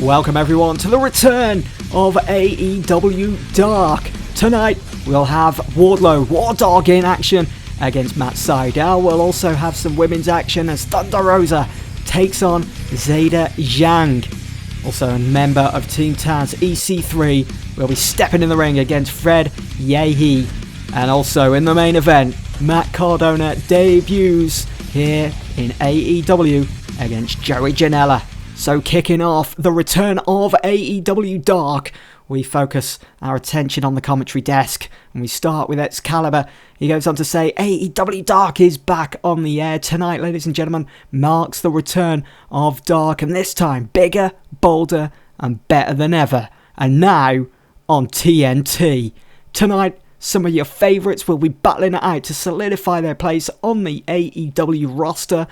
Welcome everyone to the return of AEW Dark. Tonight we'll have Wardlow, War Dog in action against Matt Sydal. We'll also have some women's action as Thunder Rosa takes on Zeta Zhang. Also a member of Team Taz, EC3, will be stepping in the ring against Fred Yehi. And also in the main event, Matt Cardona debuts here in AEW against Joey Janela. So kicking off the return of AEW Dark, we focus our attention on the commentary desk and we start with Excalibur. He goes on to say AEW Dark is back on the air tonight, ladies and gentlemen, marks the return of Dark, and this time bigger, bolder and better than ever, and now on TNT. Tonight some of your favourites will be battling it out to solidify their place on the AEW roster.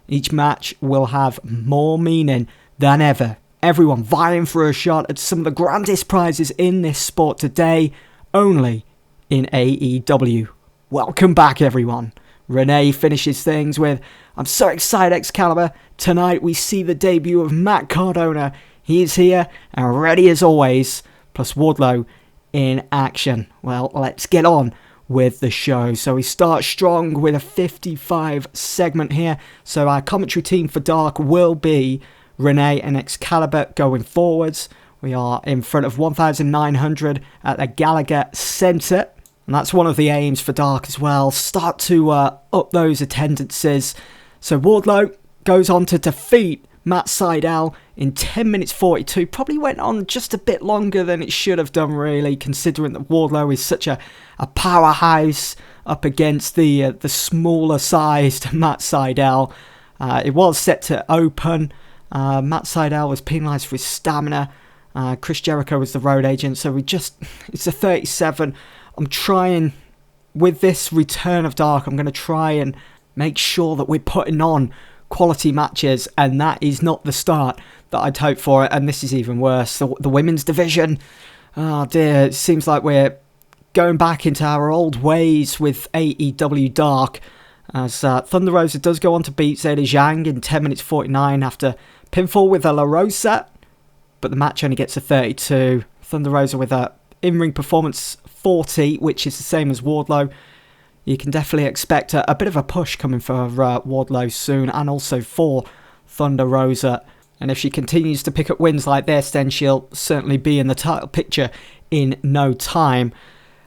Each match will have more meaning than ever. Everyone vying for a shot at some of the grandest prizes in this sport today, only in AEW. Welcome back everyone. Renee finishes things with, I'm so excited Excalibur. Tonight we see the debut of Matt Cardona. He is here and ready as always, plus Wardlow in action. Well, let's get on with the show. So we start strong with a 55 segment here. So our commentary team for Dark will be Renee and Excalibur going forwards. We are in front of 1,900 at the Gallagher Centre, and that's one of the aims for Dark as well. Start to up those attendances. So Wardlow goes on to defeat Matt Sydal in 10 minutes 42. Probably went on just a bit longer than it should have done, really, considering that Wardlow is such a powerhouse up against the smaller sized Matt Sydal. It was set to open. Matt Sydal was penalised for his stamina. Chris Jericho was the road agent, so it's a 37. I'm trying, with this return of Dark, I'm going to try and make sure that we're putting on quality matches, and that is not the start that I'd hoped for, and this is even worse. The women's division, oh dear, it seems like we're going back into our old ways with AEW Dark, as Thunder Rosa does go on to beat Zeta Zhang in 10 minutes 49 after pinfall with a La Rosa, but the match only gets a 32. Thunder Rosa with a in-ring performance 40, which is the same as Wardlow. You can definitely expect a bit of a push coming for Wardlow soon, and also for Thunder Rosa. And if she continues to pick up wins like this, then she'll certainly be in the title picture in no time.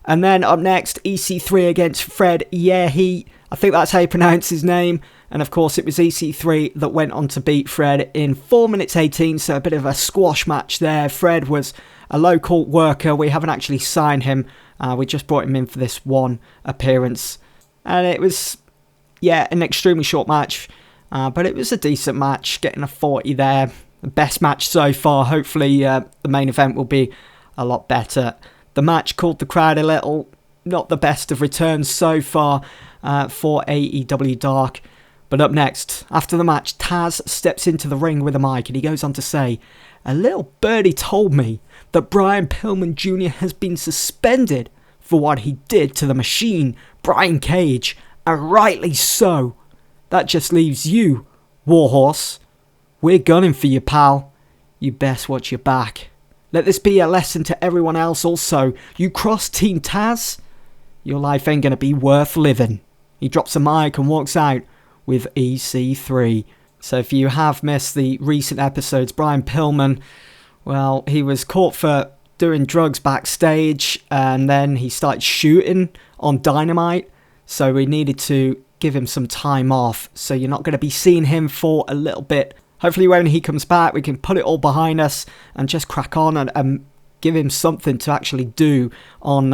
And then up next, EC3 against Fred Yehi. I think that's how you pronounce his name. And of course, it was EC3 that went on to beat Fred in 4 minutes 18, so a bit of a squash match there. Fred was a local worker. We haven't actually signed him. We just brought him in for this one appearance. And it was, an extremely short match. But it was a decent match, getting a 40 there. The best match so far. Hopefully the main event will be a lot better. The match caught the crowd a little. Not the best of returns so far for AEW Dark. But up next, after the match, Taz steps into the ring with a mic and he goes on to say, a little birdie told me that Brian Pillman Jr. has been suspended for what he did to the Machine, Brian Cage, and rightly so. That just leaves you, Warhorse. We're gunning for you, pal. You best watch your back. Let this be a lesson to everyone else also. You cross Team Taz, your life ain't gonna be worth living. He drops the mic and walks out with EC3. So if you have missed the recent episodes, Brian Pillman, well, he was caught for doing drugs backstage and then he started shooting on Dynamite. So we needed to give him some time off. So you're not going to be seeing him for a little bit. Hopefully when he comes back, we can put it all behind us and just crack on and give him something to actually do on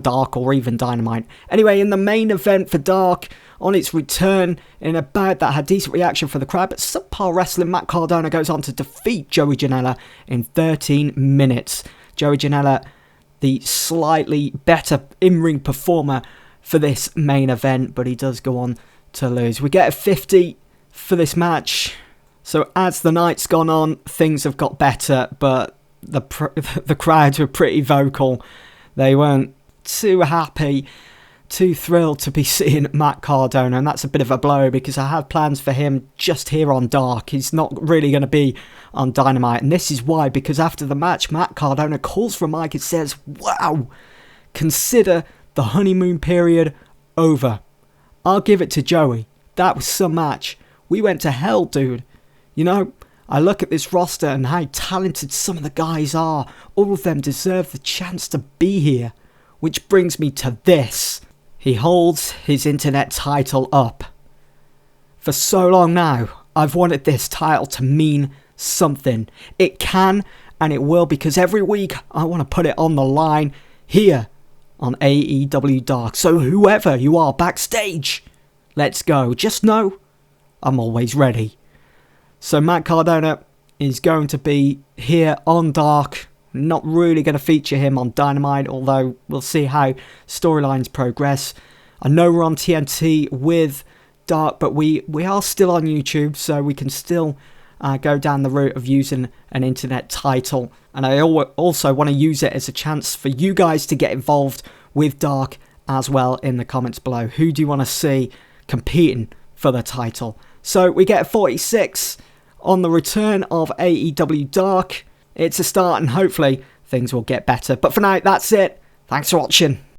Dark or even Dynamite. Anyway, in the main event for Dark, on its return in a bout that had decent reaction for the crowd, but subpar wrestling, Matt Cardona goes on to defeat Joey Janela in 13 minutes. Joey Janela, the slightly better in-ring performer for this main event, but he does go on to lose. We get a 50 for this match. So as the night's gone on, things have got better, but the crowds were pretty vocal. They weren't too happy too thrilled to be seeing Matt Cardona, and that's a bit of a blow because I have plans for him just here on Dark. He's not really going to be on Dynamite, and this is why, because after the match, Matt Cardona calls for a mic and says, "Wow, consider the honeymoon period over." I'll give it to Joey. That was some match. We went to hell, dude. You know, I look at this roster and how talented some of the guys are. All of them deserve the chance to be here. Which brings me to this. He holds his internet title up. For so long now, I've wanted this title to mean something. It can and it will, because every week I want to put it on the line here on AEW Dark. So whoever you are backstage, let's go. Just know I'm always ready. So Matt Cardona is going to be here on Dark. Not really going to feature him on Dynamite, although we'll see how storylines progress. I know we're on TNT with Dark, but we are still on YouTube, so we can still go down the route of using an internet title. And I also want to use it as a chance for you guys to get involved with Dark as well in the comments below. Who do you want to see competing for the title? So we get a 46 on the return of AEW Dark. It's a start and hopefully things will get better. But for now, that's it. Thanks for watching.